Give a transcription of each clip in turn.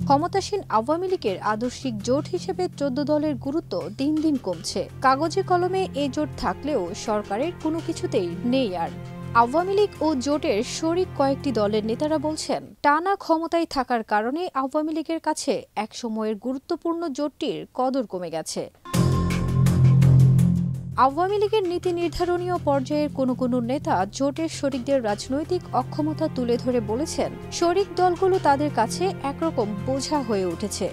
ক্ষমতাসীন আওয়ামী লীগের আদর্শিক জোট হিসেবে ১৪ দলের গুরুত্ব দিন দিন কমছে। কাগজে কলমে এ জোট থাকলেও সরকারের কোনো কিছুতেই নেই আর। আওয়ামী লীগ ও জোটের শরিক কয়েকটি দলের নেতারা বলছেন, টানা ক্ষমতায় থাকার কারণে আওয়ামী লীগের কাছে একসময়ের গুরুত্বপূর্ণ জোটটির কদর কমে গেছে। আওয়ামী লীগের নীতি নির্ধারণীয় পর্যায়ের কোনো নেতা জোটের শরিকদের রাজনৈতিক অক্ষমতা তুলে ধরে বলেছেন, শরিক দলগুলো তাদের কাছে একরকম বোঝা হয়ে উঠেছে।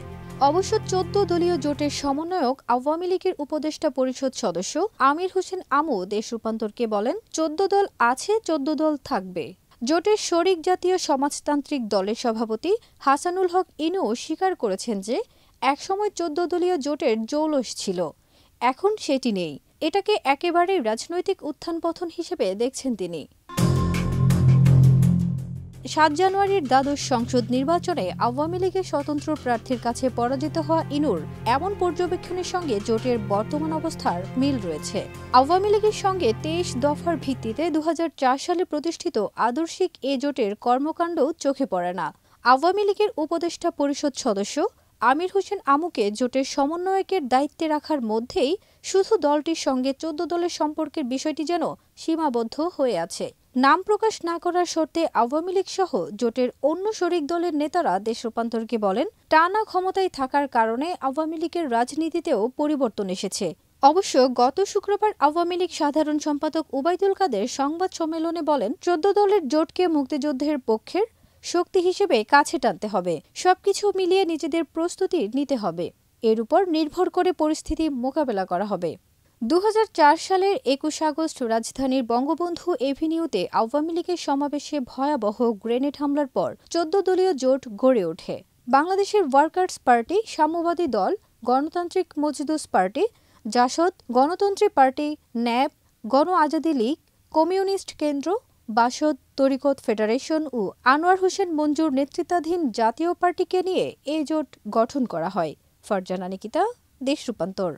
অবশ্য ১৪ দলীয় জোটের সমন্বয়ক আওয়ামী লীগের উপদেষ্টা পরিষদ সদস্য আমির হোসেন আমু দেশ রূপান্তরকে বলেন, ১৪ দল আছে, ১৪ দল থাকবে। জোটের শরিক জাতীয় সমাজতান্ত্রিক দলের সভাপতি হাসানুল হক ইনু স্বীকার করেছেন যে একসময় ১৪ দলীয় জোটের জৌলস ছিল, এখন সেটি নেই। এটাকে একেবারে রাজনৈতিক উত্থান পতন হিসেবে দেখছেন তিনি। ৭ জানুয়ারির দ্বাদশ সংসদ নির্বাচনে আওয়ামী লীগের স্বতন্ত্র প্রার্থীর কাছে পরাজিত হওয়া ইনুর এমন পর্যবেক্ষণের সঙ্গে জোটের বর্তমান অবস্থার মিল রয়েছে। আওয়ামী লীগের সঙ্গে ২৩ দফার ভিত্তিতে ২০০৪ সালে প্রতিষ্ঠিত আদর্শিক এ জোটের কর্মকাণ্ড চোখে পড়ে না। আওয়ামী লীগের উপদেষ্টা পরিষদ সদস্য আমির হোসেন আমুকে জোটের সমন্বয়কের দায়িত্বে রাখার মধ্যেই শুধু দলটির সঙ্গে ১৪ দলের সম্পর্কের বিষয়টি যেন সীমাবদ্ধ হয়ে আছে। নাম প্রকাশ না করার শর্তে আওয়ামী লীগ সহ জোটের অন্য শরিক দলের নেতারা দেশ রূপান্তরকে বলেন, টানা ক্ষমতায় থাকার কারণে আওয়ামী লীগের রাজনীতিতেও পরিবর্তন এসেছে। অবশ্য গত শুক্রবার আওয়ামী লীগ সাধারণ সম্পাদক ওবায়দুল কাদের সংবাদ সম্মেলনে বলেন, ১৪ দলের জোটকে মুক্তিযুদ্ধের পক্ষের শক্তি হিসেবে কাছে টানতে হবে, সবকিছু মিলিয়ে নিজেদের প্রস্তুতি নিতে হবে, এর উপর নির্ভর করে পরিস্থিতি মোকাবেলা করা হবে। ২০০৪ সালের ২১ আগস্ট রাজধানীর বঙ্গবন্ধু এভিনিউতে আওয়ামী লীগের সমাবেশে ভয়াবহ গ্রেনেড হামলার পর ১৪ দলীয় জোট গড়ে ওঠে। বাংলাদেশের ওয়ার্কার্স পার্টি, সাম্যবাদী দল, গণতান্ত্রিক মজদুস পার্টি, জাসদ, গণতন্ত্রী পার্টি, ন্যাপ, গণ আজাদী লীগ, কমিউনিস্ট কেন্দ্র, বাসদ, তরিকত ফেডারেশন ও আনোয়ার হোসেন মঞ্জুর নেতৃত্বাধীন জাতীয় পার্টিকে নিয়ে এ জোট গঠন করা হয়। ফারজানা নিকিতা, দেশ রূপান্তর।